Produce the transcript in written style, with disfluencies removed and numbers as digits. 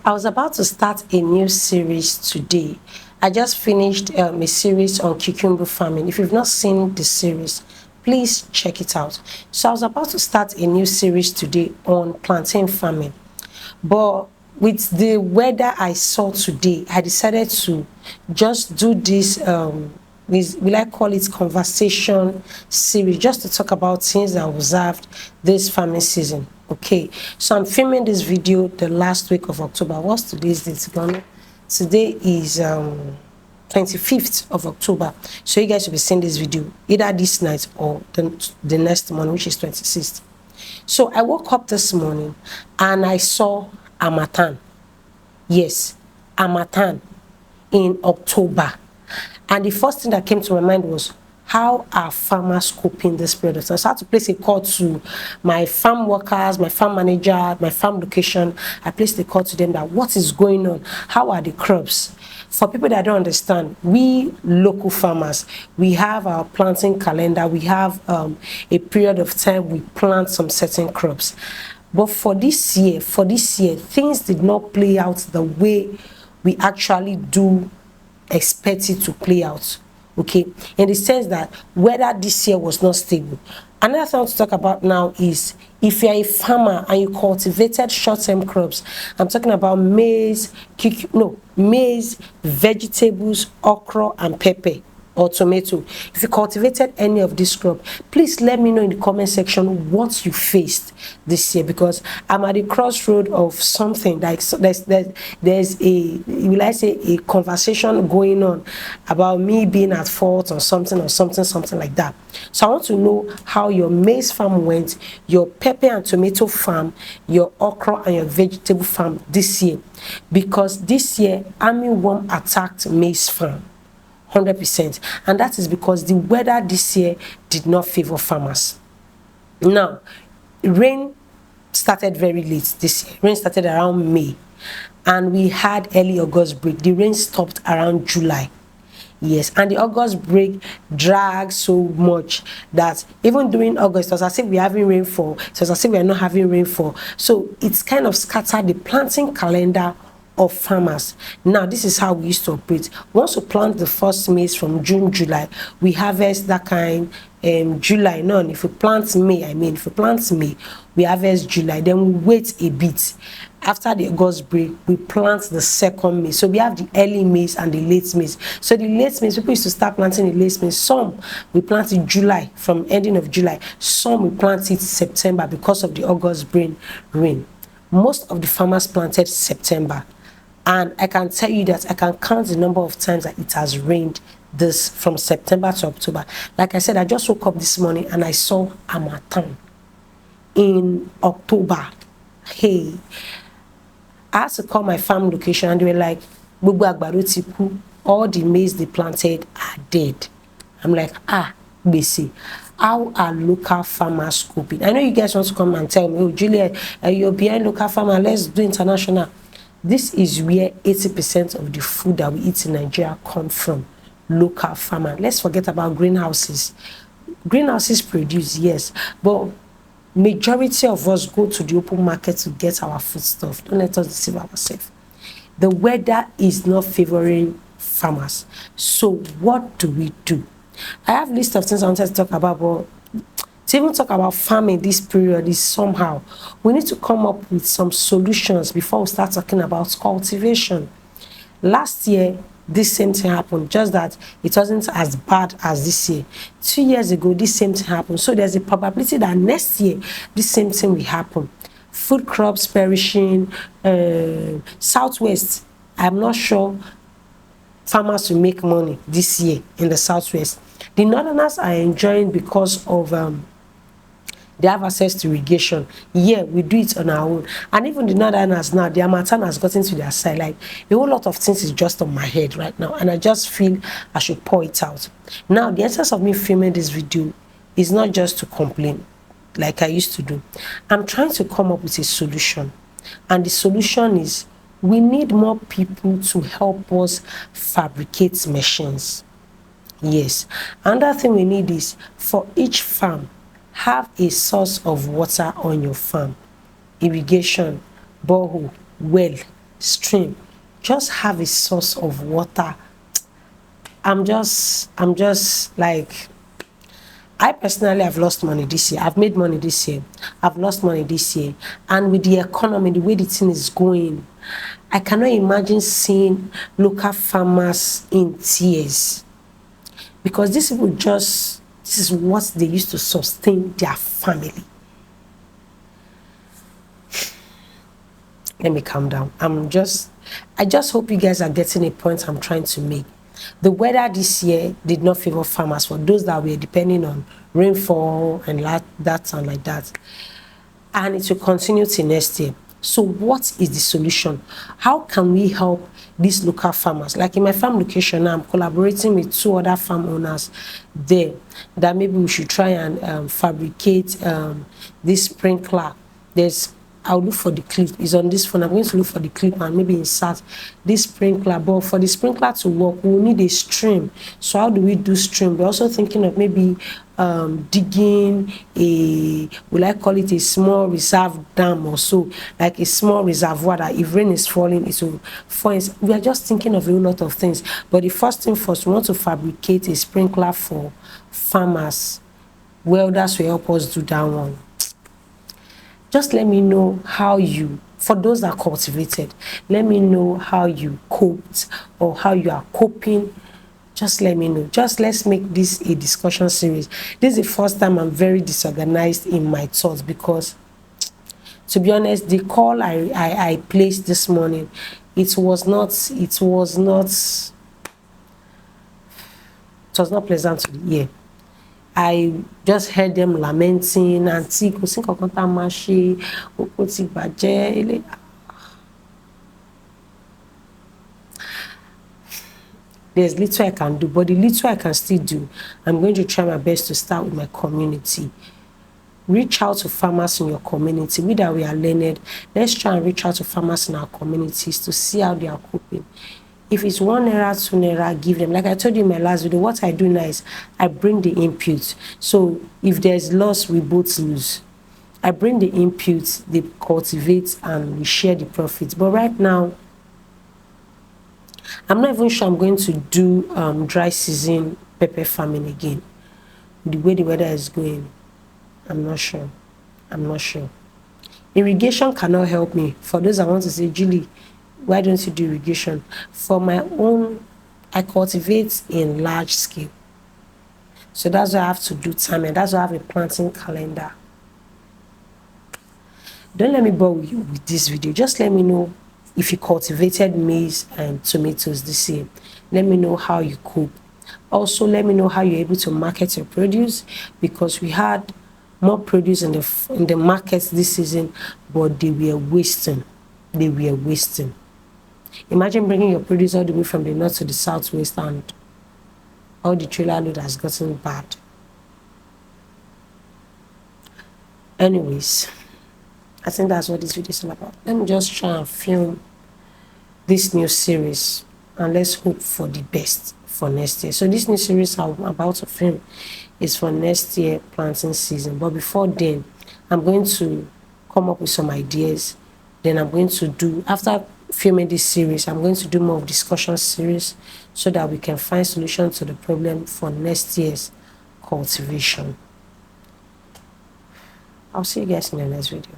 I was about to start a new series today. I just finished a series on cucumber farming. If you've not seen the series, please check it out. So I was about to start a new series today on plantain farming. But with the weather I saw today, I decided to just do this, will I call it conversation series, just to talk about things that I observed this farming season. Okay, so I'm filming this video the last week of October. What's today's date, Ghana? Today is 25th of October. So you guys will be seeing this video either this night or the next morning, which is 26th. So I woke up this morning and I saw harmattan. Yes, harmattan in October. And the first thing that came to my mind was, how are farmers coping this period of time? So I had to place a call to my farm workers, my farm manager, my farm location. I placed a call to them that what is going on? How are the crops? For people that don't understand, we local farmers, we have our planting calendar. We have a period of time we plant some certain crops. But for this year, things did not play out the way we actually do expect it to play out. Okay, in the sense that weather this year was not stable. Another thing I want to talk about now is if you're a farmer and you cultivated short-term crops, I'm talking about maize, vegetables, okra, and pepper or tomato. If you cultivated any of this crop, please let me know in the comment section what you faced this year, because I'm at the crossroad of something. Like there's a conversation going on about me being at fault or something like that. So I want to know how your maize farm went, your pepper and tomato farm, your okra and your vegetable farm this year, because this year army worm attacked maize farm 100%, and that is because the weather this year did not favor farmers. Now, rain started very late this year. Rain started around May, and we had early August break. The rain stopped around July. Yes, and the August break dragged so much that even during August, it was as if we're having rainfall. It was as if we're not having rainfall. So it's kind of scattered the planting calendar of farmers. Now this is how we used to operate. Once we plant the first maize from June, July, we harvest that kind July. No, if we plant May, we harvest July, then we wait a bit. After the August break, we plant the second maize. So we have the early maize and the late maize. So the late maize, people used to start planting the late maize. Some we plant in July, from ending of July. Some we plant it September because of the August rain. Most of the farmers planted September. And I can tell you that I can count the number of times that it has rained this from September to October. Like I said, I just woke up this morning and I saw harmattan in October. Hey, I had to call my farm location and they were like, all the maize they planted are dead. I'm like, BC. How are local farmers coping? I know you guys want to come and tell me, oh, Juliet, you're behind local farmer, let's do international. This is where 80% of the food that we eat in Nigeria come from, local farmer. Let's forget about greenhouses. Greenhouses produce, yes, but majority of us go to the open market to get our food stuff. Don't let us deceive ourselves. The weather is not favoring farmers. So what do we do? I have a list of things I wanted to talk about, but to even talk about farming this period is somehow, we need to come up with some solutions before we start talking about cultivation. Last year, this same thing happened, just that it wasn't as bad as this year. 2 years ago, this same thing happened. So there's a probability that next year, this same thing will happen. Food crops perishing, Southwest, I'm not sure farmers will make money this year in the Southwest. The Northerners are enjoying because of they have access to irrigation. Yeah, we do it on our own. And even the Northerners now, the harmattan has gotten to their side. Like, a whole lot of things is just on my head right now. And I just feel I should pour it out. Now, the essence of me filming this video is not just to complain like I used to do. I'm trying to come up with a solution. And the solution is we need more people to help us fabricate machines. Yes. Another thing we need is for each farm, have a source of water on your farm. Irrigation, borehole, well, stream. Just have a source of water. I'm just like, I personally have lost money this year. I've made money this year. I've lost money this year. And with the economy, the way the thing is going, I cannot imagine seeing local farmers in tears. Because these people this is what they used to sustain their family. Let me calm down. I just hope you guys are getting a point I'm trying to make. The weather this year did not favor farmers, for those that were depending on rainfall and that and like that. And it will continue till next year. So what is the solution? How can we help these local farmers? Like in my farm location now, I'm collaborating with 2 other farm owners there, that maybe we should try and fabricate this sprinkler. I'll look for the clip. It's on this phone. I'm going to look for the clip and maybe insert this sprinkler. But for the sprinkler to work, we'll need a stream. So how do we do stream? We're also thinking of maybe digging will I call it a small reserve dam or so, like a small reservoir that if rain is falling, it will fall. We are just thinking of a lot of things. But the first thing first, we want to fabricate a sprinkler for farmers. Welders will help us do that one. Just let me know how you, for those that cultivated, let me know how you coped or how you are coping. Just let me know. Just let's make this a discussion series. This is the first time I'm very disorganized in my thoughts, because to be honest, the call I placed this morning, it was not pleasant to the ear. I just heard them lamenting, Auntie, there's little I can do, but the little I can still do, I'm going to try my best to start with my community. Reach out to farmers in your community. We that we are learned, let's try and reach out to farmers in our communities to see how they are coping. If it's 1 naira, 2 naira, give them. Like I told you in my last video, what I do now is I bring the input. So if there's loss, we both lose. I bring the input, they cultivate, and we share the profits. But right now, I'm not even sure I'm going to do dry season pepper farming again. The way the weather is going, I'm not sure. Irrigation cannot help me. For those that want to say, Julie, why don't you do irrigation? For my own, I cultivate in large scale. So that's why I have to do time, and that's why I have a planting calendar. Don't let me bore you with this video. Just let me know if you cultivated maize and tomatoes this year. Let me know how you cope. Also, let me know how you're able to market your produce, because we had more produce in the markets this season, but they were wasting. Imagine bringing your produce all the way from the north to the southwest, and all the trailer load has gotten bad. Anyways, I think that's what this video is all about. Let me just try and film this new series, and let's hope for the best for next year. So this new series I'm about to film is for next year planting season. But before then, I'm going to come up with some ideas. Then I'm going to do, after filming this series, I'm going to do more of discussion series so that we can find solutions to the problem for next year's cultivation. I'll see you guys in the next video.